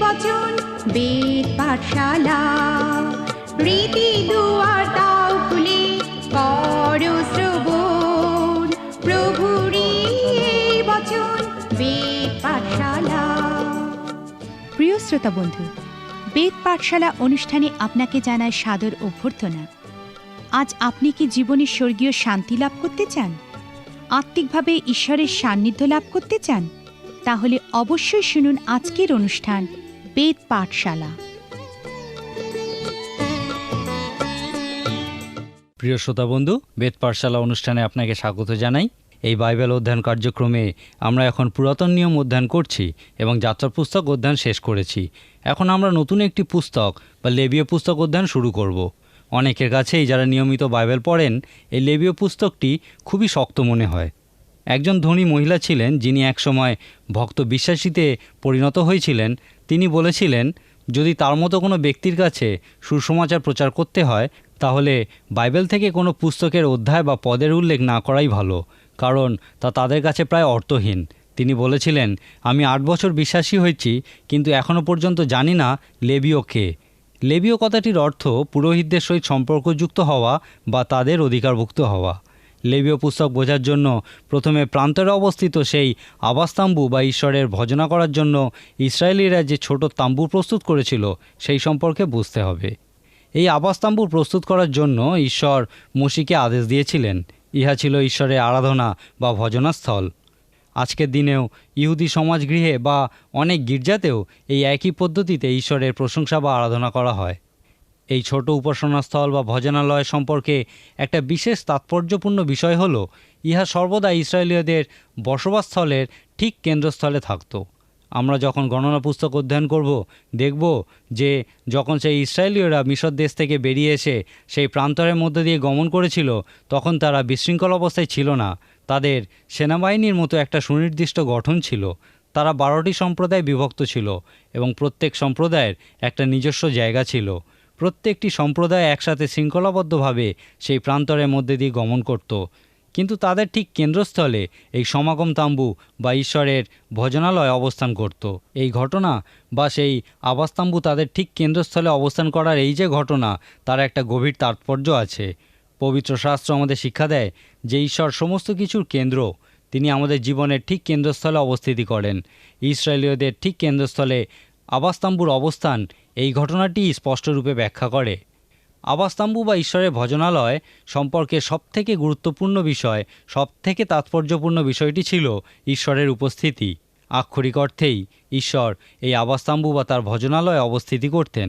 বচন বেদ পাঠশালা, রীতি দুয়ার দাও খুলে করো শ্রবণ, প্রভুরই এই বচন বেদ পাঠশালা। প্রিয় শ্রোতা বন্ধু, বেদ পাঠশালা অনুষ্ঠানে আপনাকে জানায় সাদর অভ্যর্থনা। আজ আপনি কি জীবনে স্বর্গীয় শান্তি লাভ করতে চান? আত্মিকভাবে ঈশ্বরের সান্নিধ্য লাভ করতে চান? তাহলে অবশ্যই শুনুন আজকের অনুষ্ঠান বেদ পাঠশালা। প্রিয় শ্রোতা বন্ধু, বেদ পাঠশালা অনুষ্ঠানে আপনাকে স্বাগত জানাই। এই বাইবেল অধ্যয়ন কার্যক্রমে আমরা এখন পুরাতন নিয়ম অধ্যয়ন করছি এবং যাত্রা পুস্তক অধ্যয়ন শেষ করেছি। এখন আমরা নতুন একটি পুস্তক বা লেবীয় পুস্তক অধ্যয়ন শুরু করব। অনেকের কাছেই যারা নিয়মিত বাইবেল পড়েন, এই লেবীয় পুস্তকটি খুবই শক্ত মনে হয়। একজন ধনী মহিলা ছিলেন যিনি একসময় ভক্ত বিশ্বাসীতে পরিণত হয়েছিলেন। তিনি বলেছিলেন, যদি তার মতো কোনো ব্যক্তির কাছে সুসমাচার প্রচার করতে হয় তাহলে বাইবেল থেকে কোনো পুস্তকের অধ্যায় বা পদের উল্লেখ না করাই ভালো, কারণ তা তাদের কাছে প্রায় অর্থহীন। তিনি বলেছিলেন, আমি 8 বছর বিশ্বাসী হয়েছি, কিন্তু এখনও পর্যন্ত জানি না লেবীয় কে। লেবীয় কথাটির অর্থ পুরোহিতদের সহিত সম্পর্কযুক্ত হওয়া বা তাদের অধিকারভুক্ত হওয়া। লেবীয় পুস্তক বোঝার জন্য প্রথমে প্রান্তরে অবস্থিত সেই আবাসতাম্বু বা ঈশ্বরের ভজনা করার জন্য ইসরায়েলিরা যে ছোট তাম্বু প্রস্তুত করেছিল সেই সম্পর্কে বুঝতে হবে। এই আবাসতাম্বু প্রস্তুত করার জন্য ঈশ্বর মোশিকে আদেশ দিয়েছিলেন। ইহা ছিল ঈশ্বরের আরাধনা বা ভজনাস্থল। আজকের দিনেও ইহুদি সমাজগৃহে বা অনেক গির্জাতেও এই একই পদ্ধতিতে ঈশ্বরের প্রশংসা বা আরাধনা করা হয়। এই ছোট উপাসনাস্থল বা ভজনালয় সম্পর্কে একটা বিশেষ তাৎপর্যপূর্ণ বিষয় হলো, ইহা সর্বদা ইসরায়েলীয়দের বসবাসস্থলের ঠিক কেন্দ্রস্থলে থাকত। আমরা যখন গণনা পুস্তক অধ্যয়ন করব, দেখব যে যখন সেই ইসরায়েলীয়রা মিশর দেশ থেকে বেরিয়ে এসে সেই প্রান্তরের মধ্যে দিয়ে গমন করেছিল, তখন তারা বিশৃঙ্খল অবস্থায় ছিল না। তাদের সেনাবাহিনীর মতো একটা সুনির্দিষ্ট গঠন ছিল। তারা 12টি সম্প্রদায় বিভক্ত ছিল এবং প্রত্যেক সম্প্রদায়ের একটা নিজস্ব জায়গা ছিল। প্রত্যেকটি সম্প্রদায় একসাথে শৃঙ্খলাবদ্ধভাবে সেই প্রান্তরের মধ্যে দিয়ে গমন করত। কিন্তু তাদের ঠিক কেন্দ্রস্থলে এই সমাগম তাম্বু বা ঈশ্বরের ভজনালয় অবস্থান করত। এই ঘটনা বা সেই আবাসতাম্বু তাদের ঠিক কেন্দ্রস্থলে অবস্থান করার এই যে ঘটনা, তার একটা গভীর তাৎপর্য আছে। পবিত্র শাস্ত্র আমাদের শিক্ষা দেয় যে ঈশ্বর সমস্ত কিছুর কেন্দ্র। তিনি আমাদের জীবনের ঠিক কেন্দ্রস্থলে অবস্থিতি করেন। ইসরায়েলীয়দের ঠিক কেন্দ্রস্থলে আবাসতাম্বুর অবস্থান এই ঘটনাটি স্পষ্টরূপে ব্যাখ্যা করে। আবাসতাম্বু বা ঈশ্বরের ভজনালয় সম্পর্কে সবথেকে গুরুত্বপূর্ণ বিষয়, সবথেকে তাৎপর্যপূর্ণ বিষয়টি ছিল ঈশ্বরের উপস্থিতি। আক্ষরিক অর্থেই ঈশ্বর এই আবাসতাম্বু বা তার ভজনালয়ে অবস্থিতি করতেন।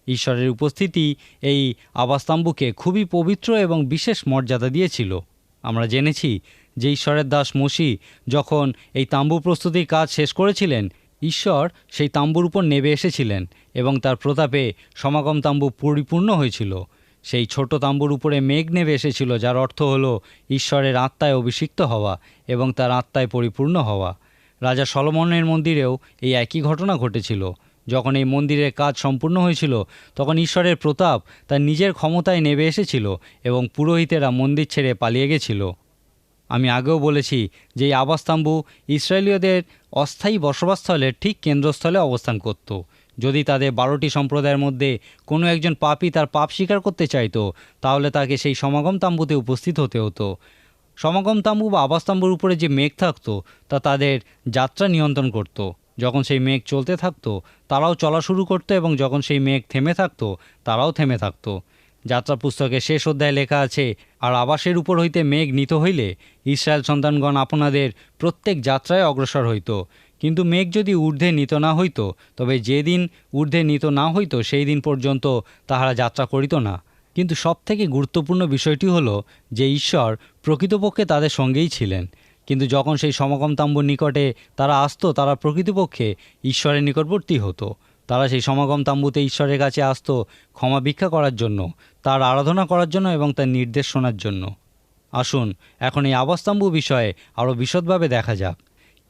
ঈশ্বরের উপস্থিতি এই আবাসতাম্বুকে খুবই পবিত্র এবং বিশেষ মর্যাদা দিয়েছিল। আমরা জেনেছি যে ঈশ্বরের দাস মোশি যখন এই তাম্বু প্রস্তুতির কাজ শেষ করেছিলেন, ঈশ্বর সেই তাম্বুর উপর নেমে এসেছিলেন এবং তার প্রতাপে সমাগম তাম্বু পরিপূর্ণ হয়েছিল। সেই ছোট তাম্বুর উপরে মেঘ নেমে এসেছিল, যার অর্থ হলো ঈশ্বরের আত্মায় অভিষিক্ত হওয়া এবং তার আত্মায় পরিপূর্ণ হওয়া। রাজা সলোমনের মন্দিরেও এই একই ঘটনা ঘটেছিল। যখন এই মন্দিরের কাজ সম্পূর্ণ হয়েছিল, তখন ঈশ্বরের প্রতাপ তার নিজের ক্ষমতায় নেমে এসেছিল এবং পুরোহিতেরা মন্দির ছেড়ে পালিয়ে গেছিল। আমি আগেও বলেছি যে এই আবাসতাম্বু ইসরায়েলীয়দের অস্থায়ী বসবাসস্থলের ঠিক কেন্দ্রস্থলে অবস্থান করত। যদি তাদের 12টি সম্প্রদায়ের মধ্যে কোনো একজন পাপী তার পাপ স্বীকার করতে চাইতো, তাহলে তাকে সেই সমাগম তাম্বুতে উপস্থিত হতে হতো। সমাগম তাম্বু বা আবাসতাম্বুর উপরে যে মেঘ থাকতো তা তাদের যাত্রা নিয়ন্ত্রণ করত। যখন সেই মেঘ চলতে থাকতো, তারাও চলা শুরু করতো, এবং যখন সেই মেঘ থেমে থাকতো, তারাও থেমে থাকতো। যাত্রা পুস্তকে শেষ অধ্যায়ে লেখা আছে, আর আবাসের উপর হইতে মেঘ নিত হইলে ইসরায়েল সন্তানগণ আপনাদের প্রত্যেক যাত্রায় অগ্রসর হইত। কিন্তু মেঘ যদি ঊর্ধ্বে নিত না হইত, তবে যেদিন ঊর্ধ্বে নিত না হইত সেই দিন পর্যন্ত তাহারা যাত্রা করিত না। কিন্তু সবথেকে গুরুত্বপূর্ণ বিষয়টি হলো যে ঈশ্বর প্রকৃতপক্ষে তাদের সঙ্গেই ছিলেন। কিন্তু যখন সেই সমাগম তাম্বুর নিকটে তারা আসতো, তারা প্রকৃতপক্ষে ঈশ্বরের নিকটবর্তী হতো। তারা সেই সমাগম তাম্বুতে ঈশ্বরের কাছে আসতো ক্ষমা ভিক্ষা করার জন্য, তার আরাধনা করার জন্য এবং তার নির্দেশ শোনার জন্য। আসুন এখন এই আবাসতাম্বু বিষয়ে আরও বিশদভাবে দেখা যাক।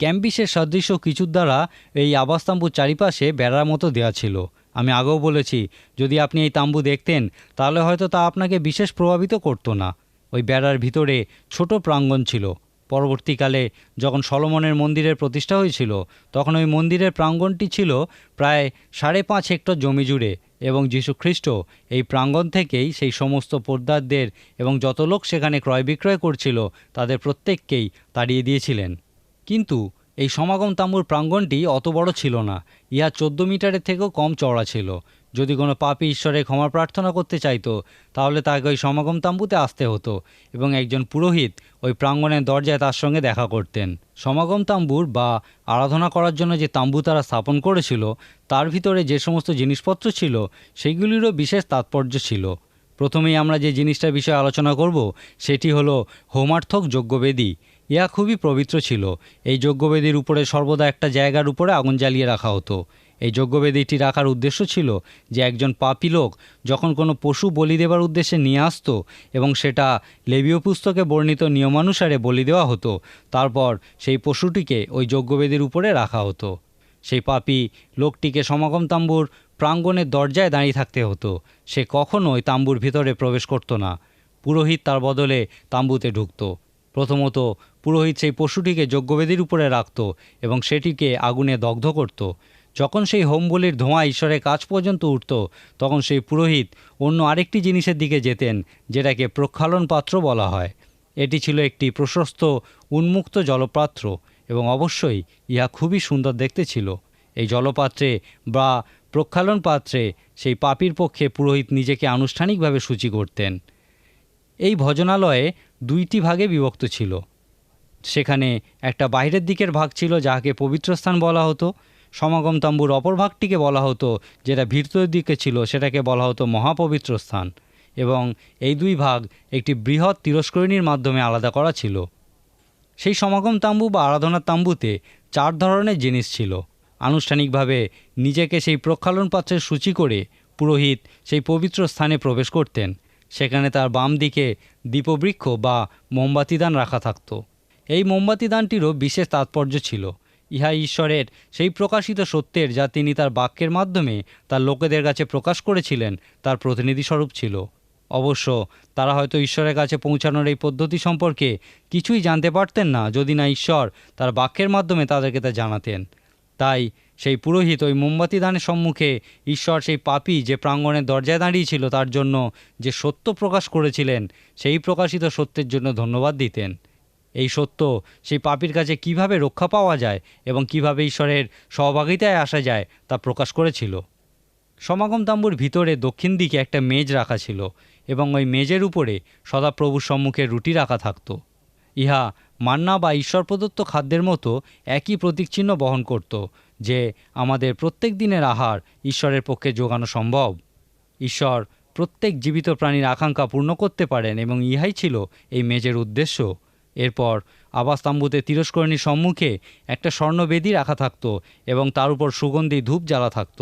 ক্যাম্বিসের সদৃশ কিছুর দ্বারা এই আবাসতাম্বুর চারিপাশে বেড়ার মতো দেওয়া ছিল। আমি আগেও বলেছি, যদি আপনি এই তাম্বু দেখতেন তাহলে হয়তো তা আপনাকে বিশেষ প্রভাবিত করতো না। ওই বেড়ার ভিতরে ছোট প্রাঙ্গণ ছিল। পরবর্তীকালে যখন সলোমনের মন্দিরের প্রতিষ্ঠা হয়েছিল তখন ওই মন্দিরের প্রাঙ্গণটি ছিল প্রায় 5.5 হেক্টর জমি জুড়ে, এবং যীশুখ্রিস্ট এই প্রাঙ্গণ থেকেই সেই সমস্ত পোদ্দারদের এবং যত লোক সেখানে ক্রয় বিক্রয় করছিল তাদের প্রত্যেককেই তাড়িয়ে দিয়েছিলেন। কিন্তু এই সমাগম তাঁবুর প্রাঙ্গণটি অত বড় ছিল না, ইহা 14 মিটারের থেকেও কম চওড়া ছিল। যদি কোনো পাপী ঈশ্বরের ক্ষমা প্রার্থনা করতে চাইতো তাহলে তাকে ওই সমাগম তাঁবুতে আসতে হতো এবং একজন পুরোহিত ওই প্রাঙ্গণের দরজায় তার সঙ্গে দেখা করতেন। সমাগম তাঁবুর বা আরাধনা করার জন্য যে তাঁবু তারা স্থাপন করেছিল তার ভিতরে যে সমস্ত জিনিসপত্র ছিল সেগুলিরও বিশেষ তাৎপর্য ছিল। প্রথমেই আমরা যে জিনিসটার বিষয়ে আলোচনা করব সেটি হলো হোমার্থক যজ্ঞবেদী। ইহা খুবই পবিত্র ছিল। এই যজ্ঞবেদীর উপরে সর্বদা একটা জায়গার উপরে আগুন জ্বালিয়ে রাখা হতো। এই যজ্ঞবেদীটি রাখার উদ্দেশ্য ছিল যে একজন পাপী লোক যখন কোনো পশু বলি দেবার উদ্দেশ্যে নিয়ে আসতো এবং সেটা লেবীয় পুস্তকে বর্ণিত নিয়মানুসারে বলি দেওয়া হতো, তারপর সেই পশুটিকে ওই যজ্ঞবেদীর উপরে রাখা হতো। সেই পাপী লোকটিকে সমাগম তাঁবুর প্রাঙ্গণের দরজায় দাঁড়িয়ে থাকতে হতো। সে কখনোই তাঁবুর ভিতরে প্রবেশ করত না। পুরোহিত তার বদলে তাঁবুতে ঢুকত। প্রথমত পুরোহিত সেই পশুটিকে যজ্ঞবেদীর উপরে রাখত এবং সেটিকে আগুনে দগ্ধ করত। যখন সেই হোম বলির ধোঁয়া ঈশ্বরের কাছ পর্যন্ত উঠত তখন সেই পুরোহিত অন্য আরেকটি জিনিসের দিকে যেতেন যেটাকে প্রক্ষালন পাত্র বলা হয়। এটি ছিল একটি প্রশস্ত উন্মুক্ত জলপাত্র এবং অবশ্যই ইহা খুবই সুন্দর দেখতে ছিল। এই জলপাত্রে বা প্রক্ষালন পাত্রে সেই পাপীর পক্ষে পুরোহিত নিজেকে আনুষ্ঠানিকভাবে সূচি করতেন। এই ভজনালয়ে 2টি ভাগে বিভক্ত ছিল। সেখানে একটা বাইরের দিকের ভাগ ছিল যাকে পবিত্রস্থান বলা হতো। সমাগম তাঁবুর অপর ভাগটিকে বলা হতো, যেটা ভিতরের দিকে ছিল সেটাকে বলা হতো মহাপবিত্র স্থান, এবং এই 2 ভাগ একটি বৃহৎ তিরস্করিণীর মাধ্যমে আলাদা করা ছিল। সেই সমাগম তাঁবু বা আরাধনার তাঁবুতে 4 ধরনের জিনিস ছিল। আনুষ্ঠানিকভাবে নিজেকে সেই প্রক্ষালন পাত্রের সূচি করে পুরোহিত সেই পবিত্র স্থানে প্রবেশ করতেন। সেখানে তার বাম দিকে দীপবৃক্ষ বা মোমবাতিদান রাখা থাকত। এই মোমবাতিদানটিরও বিশেষ তাৎপর্য ছিল। ইহা ঈশ্বরের সেই প্রকাশিত সত্যের যা তিনি তার বাক্যের মাধ্যমে তার লোকেদের কাছে প্রকাশ করেছিলেন তার প্রতিনিধি স্বরূপ ছিল। অবশ্য তারা হয়তো ঈশ্বরের কাছে পৌঁছানোর এই পদ্ধতি সম্পর্কে কিছুই জানতে পারতেন না যদি না ঈশ্বর তার বাক্যের মাধ্যমে তাদেরকে তা জানাতেন। তাই সেই পুরোহিত ওই মোমবাতি দানের সম্মুখে ঈশ্বর সেই পাপী যে প্রাঙ্গণের দরজায় দাঁড়িয়েছিল তার জন্য যে সত্য প্রকাশ করেছিলেন সেই প্রকাশিত সত্যের জন্য ধন্যবাদ দিতেন। এই সত্য সেই পাপীর কাছে কিভাবে রক্ষা পাওয়া যায় এবং কিভাবে ঈশ্বরের সহভাগিতায় আসা যায় তা প্রকাশ করেছিল। সমাগম তাঁবুর ভিতরে দক্ষিণ দিকে একটা মেজ রাখা ছিল এবং ওই মেজের উপরে সদাপ্রভুর সম্মুখে রুটি রাখা থাকত। ইহা মান্না বা ঈশ্বর প্রদত্ত খাদ্যের মতো একই প্রতীকচিহ্ন বহন করত যে আমাদের প্রত্যেক দিনের আহার ঈশ্বরের পক্ষে যোগানো সম্ভব। ঈশ্বর প্রত্যেক জীবিত প্রাণীর আকাঙ্ক্ষা পূর্ণ করতে পারেন এবং ইহাই ছিল এই মেজের উদ্দেশ্য। এরপর আবাসতাম্বুতে তিরস্করণীর সম্মুখে একটা স্বর্ণবেদী রাখা থাকত এবং তার উপর সুগন্ধি ধূপ জ্বালা থাকত।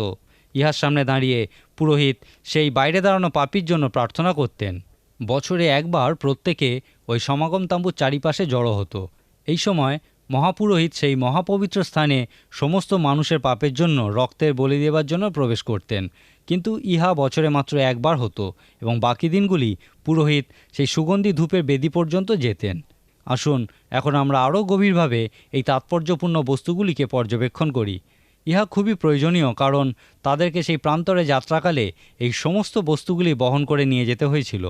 ইহার সামনে দাঁড়িয়ে পুরোহিত সেই বাইরে দাঁড়ানো পাপীর জন্য প্রার্থনা করতেন। বছরে একবার প্রত্যেকে ওই সমাগম তাঁবুর চারিপাশে জড়ো হতো। এই সময় মহাপুরোহিত সেই মহাপবিত্র স্থানে সমস্ত মানুষের পাপের জন্য রক্তের বলি দেবার জন্য প্রবেশ করতেন, কিন্তু ইহা বছরে মাত্র একবার হতো এবং বাকি দিনগুলি পুরোহিত সেই সুগন্ধি ধূপের বেদি পর্যন্ত যেতেন। আসুন এখন আমরা আরও গভীরভাবে এই তাৎপর্যপূর্ণ বস্তুগুলিকে পর্যবেক্ষণ করি। ইহা খুবই প্রয়োজনীয়, কারণ তাদেরকে সেই প্রান্তরে যাত্রাকালে এই সমস্ত বস্তুগুলি বহন করে নিয়ে যেতে হয়েছিল।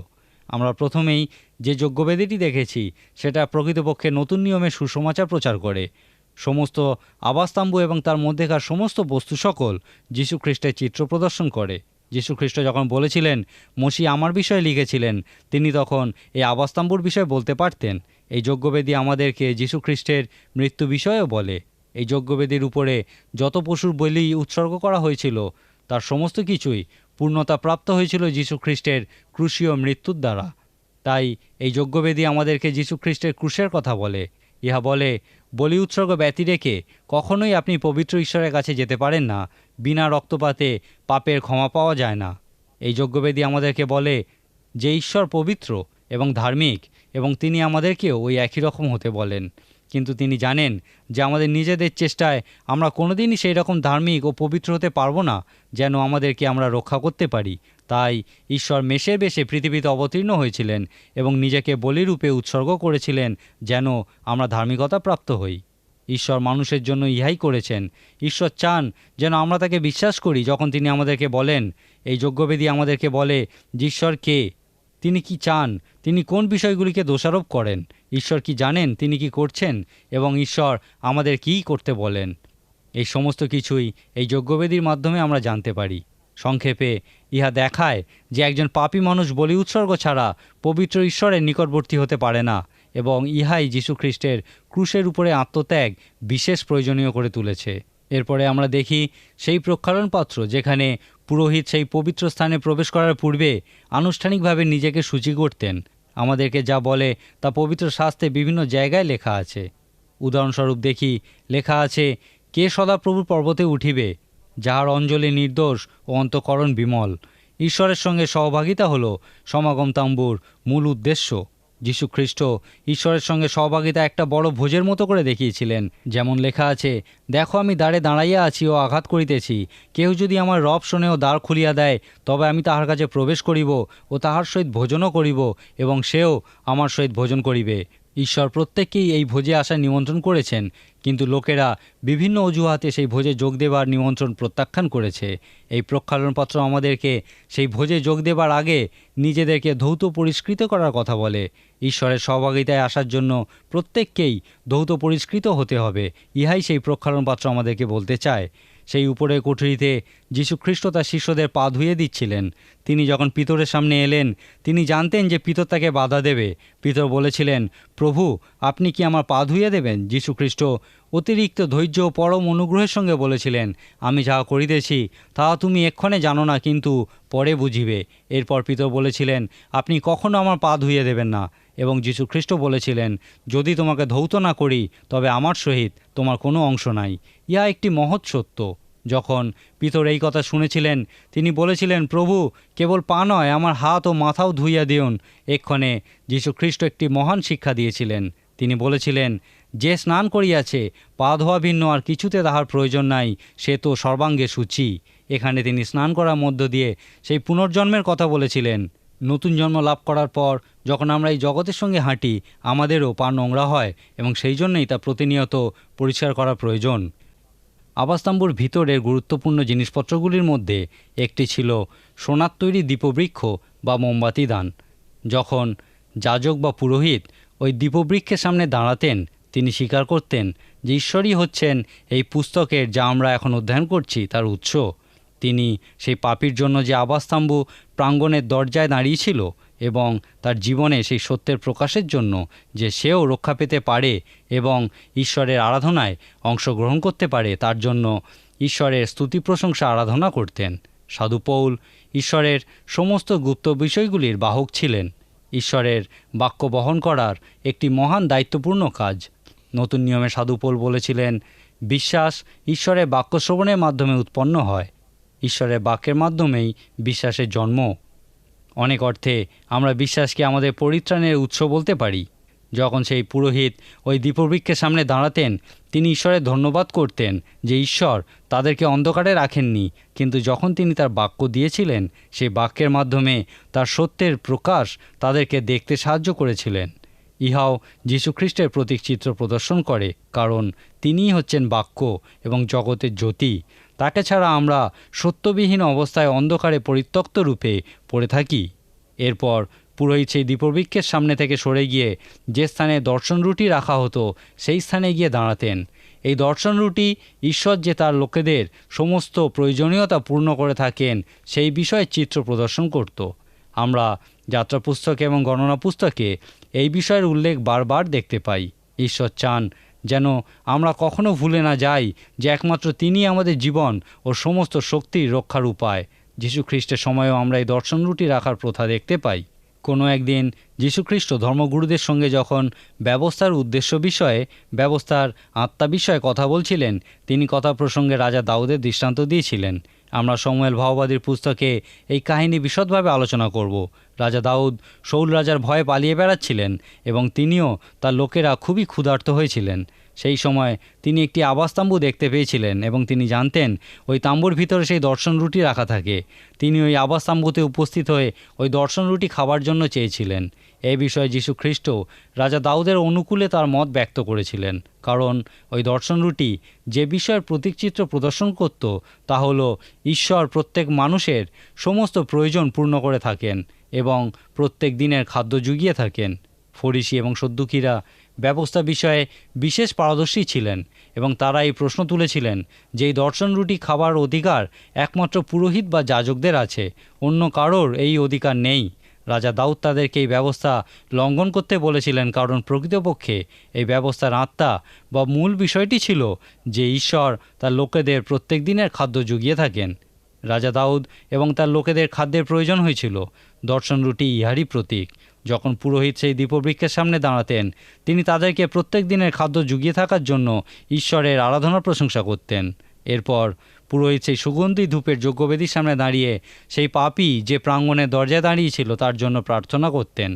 আমরা প্রথমেই যে যজ্ঞবেদীটি দেখেছি সেটা প্রকৃতপক্ষে নতুন নিয়মের সুসমাচার প্রচার করে। সমস্ত আবাসতাম্বু এবং তার মধ্যেকার সমস্ত বস্তু সকল যীশুখ্রিস্টের চিত্র প্রদর্শন করে। যীশুখ্রিস্ট যখন বলেছিলেন মসিহ আমার বিষয়ে লিখেছিলেন, তিনি তখন এই আবাসতাম্বুর বিষয়ে বলতে পারতেন। এই যজ্ঞবেদী আমাদেরকে যীশুখ্রিস্টের মৃত্যু বিষয়েও বলে। এই যজ্ঞবেদীর উপরে যত পশুর বলি উৎসর্গ করা হয়েছিল তার সমস্ত কিছুই পূর্ণতা প্রাপ্ত হয়েছিল যীশুখ্রিস্টের ক্রুশীয় মৃত্যুর দ্বারা। তাই এই যজ্ঞবেদী আমাদেরকে যীশুখ্রিস্টের ক্রুশের কথা বলে। ইহা বলে বলি উৎসর্গ ব্যতি রেখে কখনোই আপনি পবিত্র ঈশ্বরের কাছে যেতে পারেন না। বিনা রক্তপাতে পাপের ক্ষমা পাওয়া যায় না। এই যজ্ঞবেদী আমাদেরকে বলে যে ঈশ্বর পবিত্র এবং ধার্মিক এবং তিনি আমাদেরকেও ওই একই রকম হতে বলেন। কিন্তু তিনি জানেন যে আমাদের নিজেদের চেষ্টায় আমরা কোনোদিনই সেই রকম ধার্মিক ও পবিত্র হতে পারবো না যেন আমাদেরকে আমরা রক্ষা করতে পারি। তাই ঈশ্বর মেষের বেশে পৃথিবীতে অবতীর্ণ হয়েছিলেন এবং নিজেকে বলিরূপে উৎসর্গ করেছিলেন যেন আমরা ধার্মিকতা প্রাপ্ত হই। ঈশ্বর মানুষের জন্য ইহাই করেছেন। ঈশ্বর চান যেন আমরা তাকে বিশ্বাস করি। যখন তিনি আমাদেরকে বলেন, এই যজ্ঞবেদী আমাদেরকে বলে যে ঈশ্বর কে, তিনি কি চান, তিনি কোন বিষয়গুলিকে দোষারোপ করেন, ঈশ্বর কি জানেন তিনি কি করছেন এবং ঈশ্বর আমাদের কী করতে বলেন, এই সমস্ত কিছুই এই যজ্ঞবেদীর মাধ্যমে আমরা জানতে পারি। সংক্ষেপে ইহা দেখায় যে একজন পাপী মানুষ বলি উৎসর্গ ছাড়া পবিত্র ঈশ্বরের নিকটবর্তী হতে পারে না এবং ইহাই যীশুখ্রিস্টের ক্রুশের উপরে আত্মত্যাগ বিশেষ প্রয়োজনীয় করে তুলেছে। এরপরে আমরা দেখি সেই প্রক্ষালন পাত্র যেখানে পুরোহিত সেই পবিত্র স্থানে প্রবেশ করার পূর্বে আনুষ্ঠানিকভাবে নিজেকে সূচি করতেন। আমাদেরকে যা বলে তা পবিত্র শাস্ত্রে বিভিন্ন জায়গায় লেখা আছে। উদাহরণস্বরূপ দেখি লেখা আছে, কে সদাপ্রভুর পর্বতে উঠিবে, যাহার অঞ্জলি নির্দোষ ও অন্তঃকরণ বিমল। ঈশ্বরের সঙ্গে সহভাগিতা হল সমাগম তাম্বুর মূল উদ্দেশ্য। যীশুখ্রিস্ট ঈশ্বরের সঙ্গে সহভাগিতা একটা বড় ভোজের মতো করে দেখিয়েছিলেন। যেমন লেখা আছে, দেখো আমি দ্বারে দাঁড়াইয়া আছি ও আঘাত করিতেছি, কেউ যদি আমার রব শোনে ও দ্বার খুলিয়া দেয়, তবে আমি তাহার কাছে প্রবেশ করিব ও তাহার সহিত ভোজনও করিব এবং সেও আমার সহিত ভোজন করিবে। ঈশ্বর প্রত্যেককেই এই ভোজে আসার নিমন্ত্রণ করেছেন, কিন্তু লোকেরা বিভিন্ন অজুহাতে সেই ভোজে যোগ দেবার নিমন্ত্রণ প্রত্যাখ্যান করেছে। এই প্রক্ষালনপত্র আমাদেরকে সেই ভোজে যোগ দেবার আগে নিজেদেরকে ধৌত পরিষ্কৃত করার কথা বলে। ঈশ্বরের সহভাগিতায় আসার জন্য প্রত্যেককেই ধৌত পরিষ্কৃত হতে হবে, ইহাই সেই প্রক্ষালনপত্র আমাদেরকে বলতে চায়। সেই উপরের কুঠরিতে যীশুখ্রিস্ট তার শিষ্যদের পা ধুয়ে দিচ্ছিলেন। তিনি যখন পিতরের সামনে এলেন, তিনি জানতেন যে পিতর তাকে বাধা দেবে। পিতর বলেছিলেন, প্রভু, আপনি কি আমার পা ধুয়ে দেবেন? যীশুখ্রিস্ট অতিরিক্ত ধৈর্য ও পরম অনুগ্রহের সঙ্গে বলেছিলেন, আমি যাহা করিতেছি তাহা তুমি এক্ষণে জানো না, কিন্তু পরে বুঝিবে। এরপর পিতর বলেছিলেন, আপনি কখনো আমার পা ধুয়ে দেবেন না। এবং যীশুখ্রিস্ট বলেছিলেন, যদি তোমাকে ধৌত না করি তবে আমার সহিত তোমার কোনো অংশ নাই। ইহা একটি মহৎ সত্য। যখন পিতর এই কথা শুনেছিলেন, তিনি বলেছিলেন, প্রভু, কেবল পা নয়, আমার হাত ও মাথাও ধুইয়া দিউন। এক্ষণে যীশুখ্রিস্ট একটি মহান শিক্ষা দিয়েছিলেন। তিনি বলেছিলেন, যে স্নান করিয়াছে পা ধোয়া ভিন্ন আর কিছুতে তাহার প্রয়োজন নাই, সে তো সর্বাঙ্গে শুচি। এখানে তিনি স্নান করার মধ্য দিয়ে সেই পুনর্জন্মের কথা বলেছিলেন। নতুন জন্ম লাভ করার পর যখন আমরা এই জগতের সঙ্গে হাঁটি, আমাদেরও পা নোংরা হয় এবং সেই জন্যই তা প্রতিনিয়ত পরিষ্কার করা প্রয়োজন। আবাসতাম্বুর ভিতরের গুরুত্বপূর্ণ জিনিসপত্রগুলির মধ্যে একটি ছিল সোনার তৈরি দীপবৃক্ষ বা মোমবাতি দান। যখন যাজক বা পুরোহিত ওই দীপবৃক্ষের সামনে দাঁড়াতেন, তিনি স্বীকার করতেন যে ঈশ্বরই হচ্ছেন এই পুস্তকের, যা আমরা এখন অধ্যয়ন করছি, তার উৎস। তিনি সেই পাপীর জন্য যে আবাসতাম্বু প্রাঙ্গণের দরজায় দাঁড়িয়েছিল এবং তার জীবনে সেই সত্যের প্রকাশের জন্য যে সেও রক্ষা পেতে পারে এবং ঈশ্বরের আরাধনায় অংশগ্রহণ করতে পারে, তার জন্য ঈশ্বরের স্তুতি প্রশংসা আরাধনা করতেন। সাধু পৌল ঈশ্বরের সমস্ত গুপ্ত বিষয়গুলির বাহক ছিলেন। ঈশ্বরের বাক্য বহন করার একটি মহান দায়িত্বপূর্ণ কাজ। নতুন নিয়মে সাধু পৌল বলেছিলেন, বিশ্বাস ঈশ্বরের বাক্য শ্রবণের মাধ্যমে উৎপন্ন হয়। ঈশ্বরের বাক্যের মাধ্যমেই বিশ্বাসের জন্ম। অনেক অর্থে আমরা বিশ্বাসকে আমাদের পরিত্রাণের উৎস বলতে পারি। যখন সেই পুরোহিত ওই দীপবৃক্ষের সামনে দাঁড়াতেন, তিনি ঈশ্বরের ধন্যবাদ করতেন যে ঈশ্বর তাদেরকে অন্ধকারে রাখেননি, কিন্তু যখন তিনি তার বাক্য দিয়েছিলেন, সেই বাক্যের মাধ্যমে তার সত্যের প্রকাশ তাদেরকে দেখতে সাহায্য করেছিলেন। ইহাও যীশুখ্রিস্টের প্রতীক চিত্র প্রদর্শন করে, কারণ তিনিই হচ্ছেন বাক্য এবং জগতের জ্যোতি। তাকে ছাড়া আমরা সত্যবিহীন অবস্থায় অন্ধকারে পরিত্যক্ত রূপে পড়ে থাকি। এরপর পুরোহিত সেই দীপবৃক্ষের সামনে থেকে সরে গিয়ে যে স্থানে দর্শন রুটি রাখা হতো সেই স্থানে গিয়ে দাঁড়াতেন। এই দর্শন রুটি ঈশ্বর যে তার লোকেদের সমস্ত প্রয়োজনীয়তা পূর্ণ করে থাকেন সেই বিষয়ে চিত্র প্রদর্শন করত। আমরা যাত্রা পুস্তকে এবং গণনা পুস্তকে এই বিষয়ের উল্লেখ বারবার দেখতে পাই। ঈশ্বর চান যেন আমরা কখনো ভুলে না যাই যে একমাত্র তিনি আমাদের জীবন ও সমস্ত শক্তির রক্ষার উপায়। যীশুখ্রিস্টের সময়েও আমরা এই দর্শন রুটি রাখার প্রথা দেখতে পাই। কোনো একদিন যীশুখ্রিস্ট ধর্মগুরুদের সঙ্গে যখন ব্যবস্থার উদ্দেশ্য বিষয়ে, ব্যবস্থার আত্মা বিষয়ে কথা বলছিলেন, তিনি কথা প্রসঙ্গে রাজা দাউদের দৃষ্টান্ত দিয়েছিলেন। আমরা শমূয়েল ভাববাদীর পুস্তকে এই কাহিনী বিশদভাবে আলোচনা করব। রাজা দাউদ শাউল রাজার ভয়ে পালিয়ে বেড়াচ্ছিলেন এবং তিনিও তার লোকেরা খুবই ক্ষুধার্ত হয়েছিলেন। সেই সময় তিনি একটি আবাসতাম্বু দেখতে পেয়েছিলেন এবং তিনি জানতেন ওই তাম্বুর ভিতরে সেই দর্শন রুটি রাখা থাকে। তিনি ওই আবাসতাম্বুতে উপস্থিত হয়ে ওই দর্শন রুটি খাবার জন্য চেয়েছিলেন। এই বিষয়ে যীশু খ্রিস্ট রাজা দাউদের অনুকূলে তার মত ব্যক্ত করেছিলেন, কারণ ওই দর্শন রুটি যে বিষয়ের প্রতীকচিত্র প্রদর্শন করত তা হলো ঈশ্বর প্রত্যেক মানুষের সমস্ত প্রয়োজন পূর্ণ করে থাকেন এবং প্রত্যেক দিনের খাদ্য জুগিয়ে থাকেন। ফরিসি এবং সদ্দুকিরা ব্যবস্থা বিষয়ে বিশেষ পারদর্শী ছিলেন এবং তারা এই প্রশ্ন তুলেছিলেন যে এই দর্শন রুটি খাবার অধিকার একমাত্র পুরোহিত বা যাজকদের আছে, অন্য কারোর এই অধিকার নেই। রাজা দাউদ তাদেরকে এই ব্যবস্থা লঙ্ঘন করতে বলেছিলেন, কারণ প্রকৃতপক্ষে এই ব্যবস্থার আত্মা বা মূল বিষয়টি ছিল যে ঈশ্বর তার লোকেদের প্রত্যেক দিনের খাদ্য জুগিয়ে থাকেন। রাজা দাউদ এবং তার লোকেদের খাদ্যের প্রয়োজন হয়েছিল। দর্শন রুটি ইহারই প্রতীক। যখন পুরোহিত সেই দীপবৃক্ষের সামনে দাঁড়াতেন, তিনি তাদেরকে প্রত্যেক দিনের খাদ্য জুগিয়ে থাকার জন্য ঈশ্বরের আরাধনার প্রশংসা করতেন। এরপর পুরোহিত সেই সুগন্ধি ধূপের যজ্ঞবেদীর সামনে দাঁড়িয়ে সেই পাপী যে প্রাঙ্গণের দরজায় দাঁড়িয়েছিল তার জন্য প্রার্থনা করতেন।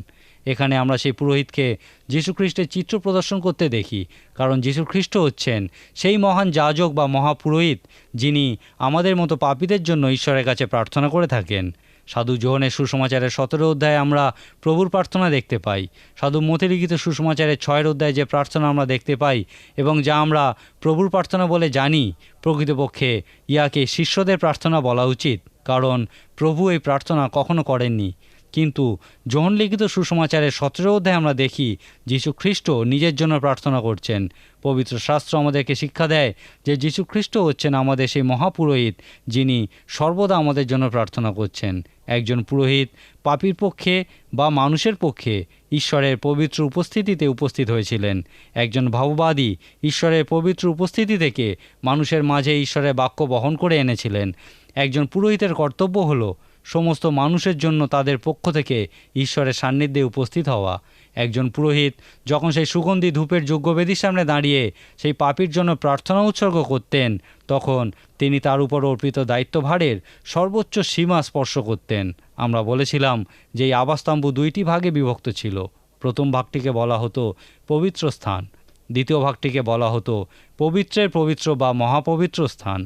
এখানে আমরা সেই পুরোহিতকে যীশুখ্রিস্টের চিত্র প্রদর্শন করতে দেখি, কারণ যীশুখ্রিস্ট হচ্ছেন সেই মহান যাজক বা মহাপুরোহিত যিনি আমাদের মতো পাপীদের জন্য ঈশ্বরের কাছে প্রার্থনা করে থাকেন। সাধু যোহনের সুসমাচারের 17 অধ্যায়ে আমরা প্রভুর প্রার্থনা দেখতে পাই। সাধু মথি লিখিত সুসমাচারের 6 অধ্যায়ে যে প্রার্থনা আমরা দেখতে পাই এবং যা আমরা প্রভুর প্রার্থনা বলে জানি, প্রকৃতপক্ষে ইয়াকে শিষ্যদের প্রার্থনা বলা উচিত, কারণ প্রভু এই প্রার্থনা কখনো করেননি। কিন্তু যোহন লিখিত সুসমাচারের 17 অধ্যায়ে আমরা দেখি যীশু খ্রিস্ট নিজের জন্য প্রার্থনা করছেন। পবিত্র শাস্ত্র আমাদেরকে শিক্ষা দেয় যে যীশু খ্রিস্ট হচ্ছেন আমাদের সেই মহাপুরোহিত যিনি সর্বদা আমাদের জন্য প্রার্থনা করছেন। একজন পুরোহিত পাপীর পক্ষে বা মানুষের পক্ষে ঈশ্বরের পবিত্র উপস্থিতিতে উপস্থিত হয়েছিলেন। একজন ভাববাদী ঈশ্বরের পবিত্র উপস্থিতি থেকে মানুষের মাঝে ঈশ্বরের বাক্য বহন করে এনেছিলেন। একজন পুরোহিতের কর্তব্য হলো সমস্ত মানুষের জন্য তাদের পক্ষ থেকে ঈশ্বরের সান্নিধ্যে উপস্থিত হওয়া। একজন পুরোহিত যখন সেই সুগন্ধি ধূপের যজ্ঞবেদীর সামনে দাঁড়িয়ে সেই পাপীর জন্য প্রার্থনা উৎসর্গ করতেন, তখন তিনি তার উপর অর্পিত দায়িত্বভারের সর্বোচ্চ সীমা স্পর্শ করতেন। আমরা বলেছিলাম যে এই আবাসতাম্বু 2টি ভাগে বিভক্ত ছিল। প্রথম ভাগটিকে বলা হতো পবিত্র স্থান, দ্বিতীয় ভাগটিকে বলা হতো পবিত্রের পবিত্র বা মহাপবিত্র স্থান।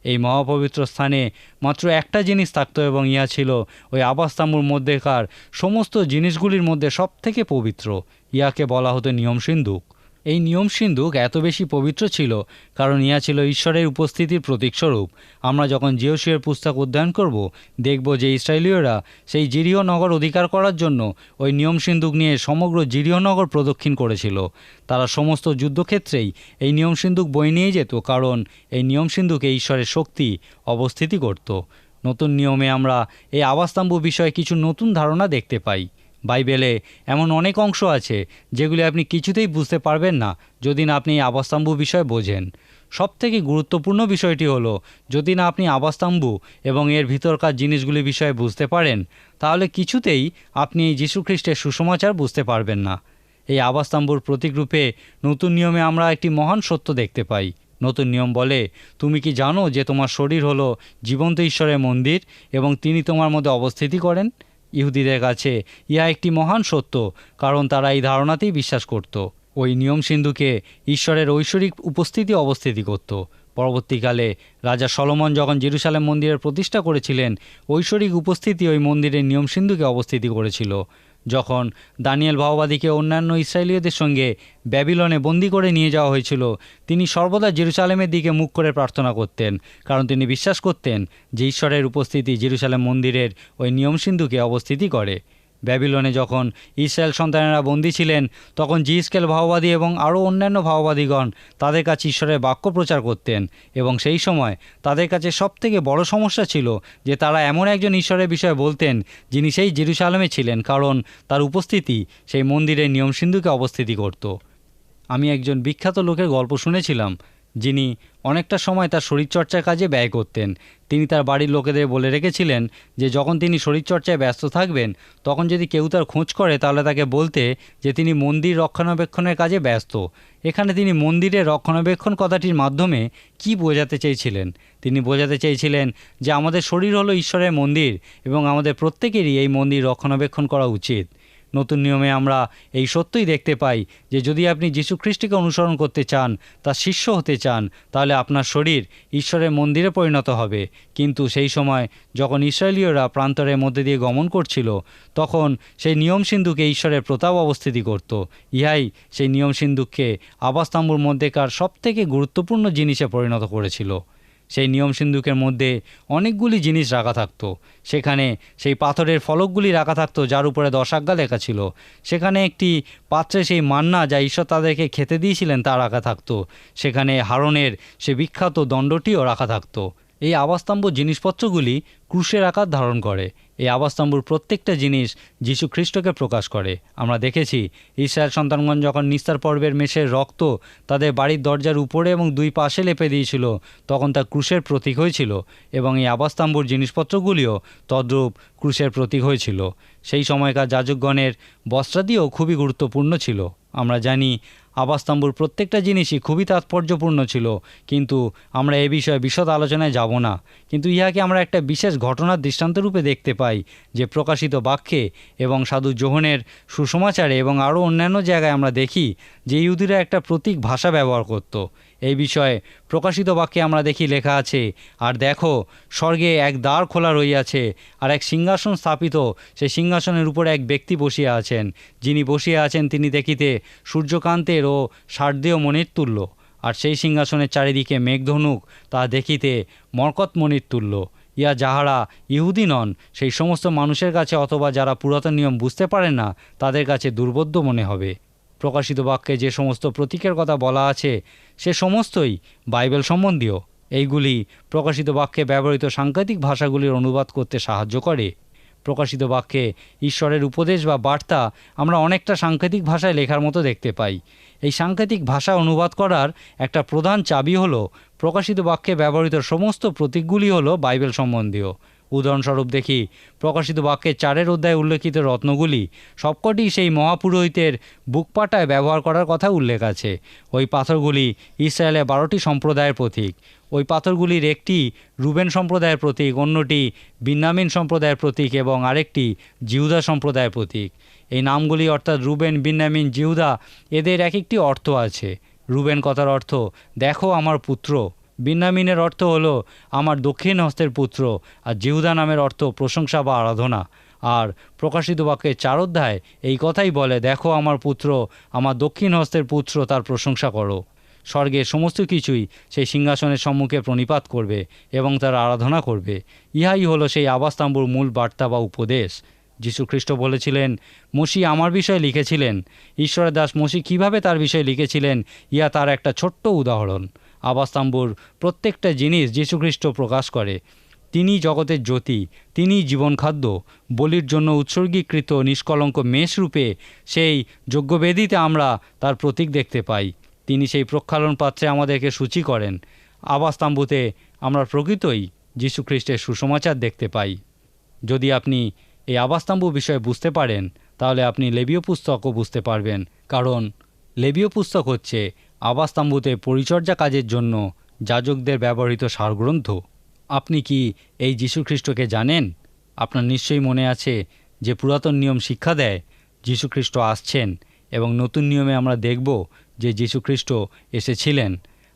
এই মহাপবিত্র স্থানে মাত্র একটা জিনিস থাকতো এবং ইহা ছিল ওই আবাসতাম্বুর মধ্যেকার সমস্ত জিনিসগুলির মধ্যে সবথেকে পবিত্র। ইহাকে বলা হতো নিয়ম সিন্ধুক। এই নিয়ম সিন্ধুক এত বেশি পবিত্র ছিল কারণ ইহা ছিল ঈশ্বরের উপস্থিতির প্রতীকস্বরূপ। আমরা যখন জিওশিয়ার পুস্তক অধ্যয়ন করব, দেখব যে ইসরায়েলীয়রা সেই জিরিয় নগর অধিকার করার জন্য ওই নিয়ম সিন্ধুক নিয়ে সমগ্র জিরিয় নগর প্রদক্ষিণ করেছিল। তারা সমস্ত যুদ্ধক্ষেত্রেই এই নিয়ম সিন্ধুক বয়ে নিয়ে যেত, কারণ এই নিয়ম সিন্ধুকে ঈশ্বরের শক্তি অবস্থিতি করত। নতুন নিয়মে আমরা এই আবাসতাম্বু বিষয়ে কিছু নতুন ধারণা দেখতে পাই। বাইবেলে এমন অনেক অংশ আছে যেগুলি আপনি কিছুতেই বুঝতে পারবেন না যদি না আপনি এই আবাসতাম্বু বিষয় বোঝেন। সবথেকে গুরুত্বপূর্ণ বিষয়টি হলো, যদি না আপনি আবাসতাম্বু এবং এর ভিতরকার জিনিসগুলি বিষয়ে বুঝতে পারেন, তাহলে কিছুতেই আপনি এই যীশুখ্রিস্টের সুসমাচার বুঝতে পারবেন না। এই আবাসতাম্বুর প্রতীকরূপে নতুন নিয়মে আমরা একটি মহান সত্য দেখতে পাই। নতুন নিয়ম বলে, তুমি কি জানো যে তোমার শরীর হলো জীবন্ত ঈশ্বরের মন্দির এবং তিনি তোমার মধ্যে অবস্থিতি করেন? ইহুদিদের কাছে ইহা একটি মহান সত্য, কারণ তারা এই ধারণাতেই বিশ্বাস করত। ওই নিয়ম সিন্ধুকে ঈশ্বরের ঐশ্বরিক উপস্থিতি অবস্থিতি করত। পরবর্তীকালে রাজা সলোমন যখন জেরুজালেম মন্দিরের প্রতিষ্ঠা করেছিলেন, ঐশ্বরিক উপস্থিতি ওই মন্দিরের নিয়ম সিন্ধুকে অবস্থিতি করেছিল। যখন দানিয়েল ভাওবাদীকে অন্যান্য ইসরায়েলীয়দের সঙ্গে ব্যাবিলনে বন্দি করে নিয়ে যাওয়া হয়েছিল, তিনি সর্বদা জেরুজালেমের দিকে মুখ করে প্রার্থনা করতেন, কারণ তিনি বিশ্বাস করতেন যে ঈশ্বরের উপস্থিতি জেরুজালেম মন্দিরের ওই নিয়ম সিন্ধুকে অবস্থিতি করে। ব্যাবিলনে যখন ইসরায়েল সন্তানেরা বন্দী ছিলেন, তখন জিহিজকেল ভাওবাদী এবং আরও অন্যান্য ভাওবাদীগণ তাদের কাছে ঈশ্বরের বাক্য প্রচার করতেন এবং সেই সময় তাদের কাছে সবথেকে বড় সমস্যা ছিল যে তারা এমন একজন ঈশ্বরের বিষয়ে বলতেন যিনি সেই জেরুজালেমে ছিলেন, কারণ তার উপস্থিতি সেই মন্দিরের নিয়ম সিন্ধুকে অবস্থিতি করত। আমি একজন বিখ্যাত লোকের গল্প শুনেছিলাম যিনি অনেকটা সময় তার শরীরচর্চার কাজে ব্যয় করতেন। তিনি তার বাড়ির লোকেদের বলে রেখেছিলেন যে যখন তিনি শরীরচর্চায় ব্যস্ত থাকবেন তখন যদি কেউ তার খোঁজ করে তাহলে তাকে বলতে যে তিনি মন্দির রক্ষণাবেক্ষণের কাজে ব্যস্ত। এখানে তিনি মন্দিরের রক্ষণাবেক্ষণ কথাটির মাধ্যমে কি বোঝাতে চেয়েছিলেন? তিনি বোঝাতে চেয়েছিলেন যে আমাদের শরীর হলো ঈশ্বরের মন্দির এবং আমাদের প্রত্যেকেরই এই মন্দির রক্ষণাবেক্ষণ করা উচিত। নতুন নিয়মে আমরা এই সত্যই দেখতে পাই যে যদি আপনি যীশু খ্রিস্টকে অনুসরণ করতে চান, তার শিষ্য হতে চান, তাহলে আপনার শরীর ঈশ্বরের মন্দিরে পরিণত হবে। কিন্তু সেই সময় যখন ইসরায়েলীয়রা প্রান্তরের মধ্যে দিয়ে গমন করছিল তখন সেই নিয়ম সিন্ধুকে ঈশ্বরের প্রতাপ অবস্থিতি করত। ইহাই সেই নিয়ম সিন্ধুককে আবাসতাম্বুর মধ্যেকার সবথেকে গুরুত্বপূর্ণ জিনিসে পরিণত করেছিল। সেই নিয়ম সিন্ধুকের মধ্যে অনেকগুলি জিনিস রাখা থাকতো। সেখানে সেই পাথরের ফলকগুলি রাখা থাকতো যার উপরে 10 আজ্ঞা লেখা ছিল। সেখানে একটি পাত্রে সেই মান্না যা ঈশ্বর তাদেরকে খেতে দিয়েছিলেন তা রাখা থাকতো। সেখানে হারনের সে বিখ্যাত দণ্ডটিও রাখা থাকতো। এই আবাসস্তম্ভ জিনিসপত্রগুলি ক্রুশের আকার ধারণ করে। এই আবাসস্তম্ভর প্রত্যেকটা জিনিস যীশু খ্রিস্টকে প্রকাশ করে। আমরা দেখেছি ইসরায়েল সন্তানগণ যখন নিস্তার পর্বের মেষের রক্ত তাদের বাড়ির দরজার উপরে এবং 2 পাশে লেপে দিয়েছিল তখন তা ক্রুশের প্রতীক হয়েছিল এবং এই আবাসস্তম্ভর জিনিসপত্রগুলিও তদ্রূপ ক্রুশের প্রতীক হয়েছিল। সেই সময়কার যাজকগণের বস্ত্রাদিও খুবই গুরুত্বপূর্ণ ছিল। আমরা জানি আবাসস্তম্ভর প্রত্যেকটা জিনিসই খুবই তাৎপর্যপূর্ণ ছিল, কিন্তু আমরা এ বিষয়ে বিশদ আলোচনায় যাব না। কিন্তু ইহাকে আমরা একটা বিশেষ ঘটনার দৃষ্টান্তরূপে দেখতে পাই যে প্রকাশিত বাক্যে এবং সাধু যোহনের সুসমাচারে এবং আরও অন্যান্য জায়গায় আমরা দেখি যে ইহুদিরা একটা প্রতীক ভাষা ব্যবহার করত। এই বিষয়ে প্রকাশিত বাক্যে আমরা দেখি লেখা আছে, আর দেখো স্বর্গে এক দ্বার খোলা রইয়াছে, আর এক সিংহাসন স্থাপিত, সেই সিংহাসনের উপরে এক ব্যক্তি বসিয়া আছেন। যিনি বসিয়া আছেন তিনি দেখিতে সূর্যকান্তের ও শারদীয় মণির তুল্য, আর সেই সিংহাসনের চারিদিকে মেঘধনুক তা দেখিতে মরকতমণির তুল্য। ইয়া যাহারা ইহুদি নন সেই সমস্ত মানুষের কাছে অথবা যারা পুরাতন নিয়ম বুঝতে পারেন না তাদের কাছে দুর্বোধ্য মনে হবে। প্রকাশিত বাক্যে যে সমস্ত প্রতীকের কথা বলা আছে সে সমস্তই বাইবেল সম্বন্ধীয়। এইগুলি প্রকাশিত বাক্যে ব্যবহৃত সাংকেতিক ভাষাগুলির অনুবাদ করতে সাহায্য করে। প্রকাশিত বাক্যে ঈশ্বরের উপদেশ বা বার্তা আমরা অনেকটা সাংকেতিক ভাষায় লেখার মতো দেখতে পাই। এই সাংকেতিক ভাষা অনুবাদ করার একটা প্রধান চাবি হলো প্রকাশিত বাক্যে ব্যবহৃত সমস্ত প্রতীকগুলি হলো বাইবেল সম্বন্ধীয়। উদাহরণস্বরূপ দেখি প্রকাশিত বাক্যের 4 অধ্যায়ে উল্লেখিত রত্নগুলি সবকটি সেই মহাপুরোহিতের বুকপাটায় ব্যবহার করার কথা উল্লেখ আছে। ওই পাথরগুলি ইসরায়েলের 12টি সম্প্রদায়ের প্রতীক। ওই পাথরগুলির একটি রুবেন সম্প্রদায়ের প্রতীক, অন্যটি বিন্যামিন সম্প্রদায়ের প্রতীক এবং আরেকটি জিহুদা সম্প্রদায়ের প্রতীক। এই নামগুলি অর্থাৎ রুবেন, বিন্যামিন, জিহুদা এদের এক একটি অর্থ আছে। রুবেন কথার অর্থ দেখো আমার পুত্র, বিন্যামিনের অর্থ হলো আমার দক্ষিণ হস্তের পুত্র, আর জিহুদা নামের অর্থ প্রশংসা বা আরাধনা। আর প্রকাশিত বাক্যের 4 অধ্যায় এই কথাই বলে, দেখো আমার পুত্র, আমার দক্ষিণ হস্তের পুত্র, তার প্রশংসা করো। স্বর্গের সমস্ত কিছুই সেই সিংহাসনের সম্মুখে প্রণিপাত করবে এবং তার আরাধনা করবে। ইহাই হলো সেই আবাসস্তম্ভর মূল বার্তা বা উপদেশ। যীশু খ্রিস্ট বলেছিলেন, মসি আমার বিষয়ে লিখেছিলেন। ঈশ্বরের দাস মসি কীভাবে তার বিষয়ে লিখেছিলেন ইহা তার একটা ছোট্ট উদাহরণ। আবাসস্তম্ভর প্রত্যেকটা জিনিস যীশু খ্রিস্ট প্রকাশ করে। তিনি জগতের জ্যোতি, তিনি জীবনখাদ্য, বলির জন্য উৎসর্গীকৃত নিষ্কলঙ্ক মেষরূপে সেই যজ্ঞবেদীতে আমরা তার প্রতীক দেখতে পাই। তিনি সেই প্রক্ষালন পাত্রে আমাদেরকে সূচি করেন। আবাসস্তম্ভতে আমরা প্রকৃতই যীশু খ্রিস্টের সুসমাচার দেখতে পাই। যদি আপনি এই আবাসস্তম্ভ বিষয়ে বুঝতে পারেন তাহলে আপনি লেবীয় পুস্তকও বুঝতে পারবেন, কারণ লেবীয় পুস্তক হচ্ছে আবাসস্তম্ভতে পরিচর্যা কাজের জন্য যাজকদের ব্যবহৃত সারগ্রন্থ। আপনি কি এই যীশু খ্রিস্টকে জানেন? আপনার নিশ্চয়ই মনে আছে যে পুরাতন নিয়ম শিক্ষা দেয় যীশু খ্রিস্ট আসছেন এবং নতুন নিয়মে আমরা দেখব যে যীশু খ্রিস্ট এসেছিলেন।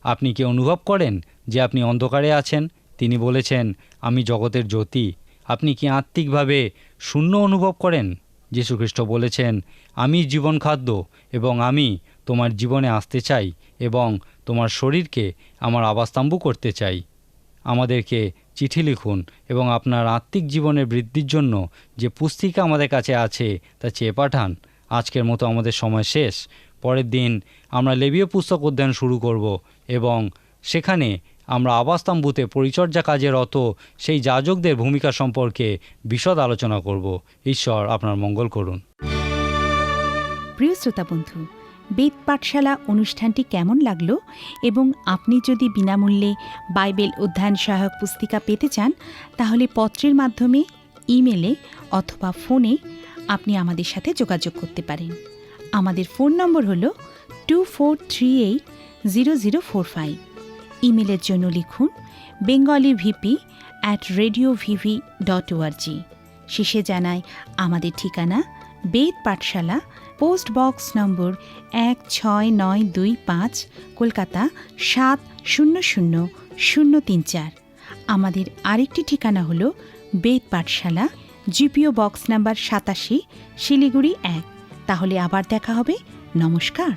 আপনি কি অনুভব করেন যে আপনি অন্ধকারে আছেন? তিনি বলেছেন, আমি জগতের জ্যোতি। আপনি কি আত্মিকভাবে শূন্য অনুভব করেন? যীশু খ্রিস্ট বলেছেন, আমি জীবন খাদ্য এবং আমি তোমার জীবনে আসতে চাই এবং তোমার শরীরকে আমার আবাসস্তম্ভ করতে চাই। আমাদেরকে চিঠি লিখুন এবং আপনার আত্মিক জীবনের বৃদ্ধির জন্য যে পুস্তিকা আমাদের কাছে আছে তা চেয়ে পাঠান। আজকের মতো আমাদের সময় শেষ। পরের দিন আমরা লেবীয় পুস্তক অধ্যয়ন শুরু করব এবং সেখানে আমরা আবাসস্তম্ভতে পরিচর্যা কাজে রত সেই যাজকদের ভূমিকা সম্পর্কে বিশদ আলোচনা করব। ঈশ্বর আপনার মঙ্গল করুন। প্রিয় শ্রোতা বন্ধু, বেদ পাঠশালা অনুষ্ঠানটি কেমন লাগলো এবং আপনি যদি বিনামূল্যে বাইবেল অধ্যয়ন সহায়ক পুস্তিকা পেতে চান তাহলে পত্রের মাধ্যমে, ইমেলে অথবা ফোনে আপনি আমাদের সাথে যোগাযোগ করতে পারেন। আমাদের ফোন নম্বর হল 24380045। ইমেলের জন্য লিখুন bengalivp@radiovv.org। শেষে জানাই আমাদের ঠিকানা বেদ পাঠশালা, পোস্ট বক্স নম্বর 16925, কলকাতা 700034। আমাদের আরেকটি ঠিকানা হল বেদ পাঠশালা, জিপিও বক্স নাম্বার 87, শিলিগুড়ি 1। তাহলে আবার দেখা হবে। নমস্কার।